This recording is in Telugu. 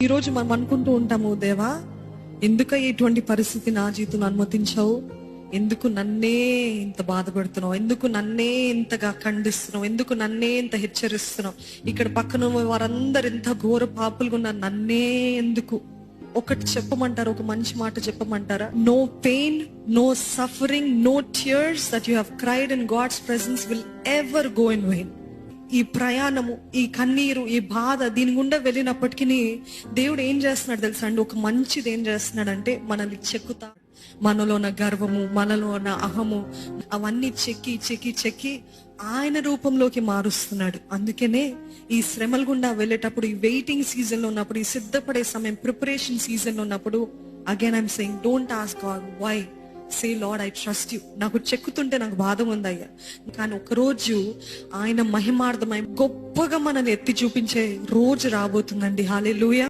ఈ రోజు మనం అనుకుంటూ ఉంటాము, దేవా ఎందుకయ్యా ఇటువంటి పరిస్థితి నా జీవితంలో అనుమతించావు, ఎందుకు నన్నే ఇంత బాధపడుతున్నావు, ఎందుకు నన్నే ఇంతగా ఖండిస్తున్నావు, ఎందుకు నన్నే ఇంత హెచ్చరిస్తున్నావు, ఇక్కడ పక్కన వారందరు ఎంత ఘోర పాపులుగా ఉన్నారు, నన్నే ఎందుకు. ఒకటి చెప్పమంటారా, ఒక మంచి మాట చెప్పమంటారా? No pain, no suffering, no tears that you have cried in God's presence will ever go in vain. ఈ ప్రయాణము, ఈ కన్నీరు, ఈ బాధ దీని గుండా వెళ్ళినప్పటికీ దేవుడు ఏం చేస్తున్నాడు తెలుసా అండి? ఒక మంచిది ఏం చేస్తున్నాడంటే మనల్ని చెక్కుతా, మనలో ఉన్న గర్వము, మనలో ఉన్న అహము అవన్నీ చెక్కి చెక్కి చెక్కి ఆయన రూపంలోకి మారుస్తున్నాడు. అందుకనే ఈ శ్రమల గుండా వెళ్ళేటప్పుడు, ఈ వెయిటింగ్ సీజన్ లో ఉన్నప్పుడు, ఈ సిద్ధపడే సమయం, ప్రిపరేషన్ సీజన్ లో ఉన్నప్పుడు, again I'm saying don't ask God why, say Lord I trust you. నాకు చెక్కుతుంటే నాకు బాధ ఉందయ్యా, కానీ ఒకరోజు ఆయన మహిమార్థమై గొప్పగా మనల్ని ఎత్తి చూపించే రోజు రాబోతుందండి. హల్లెలూయా.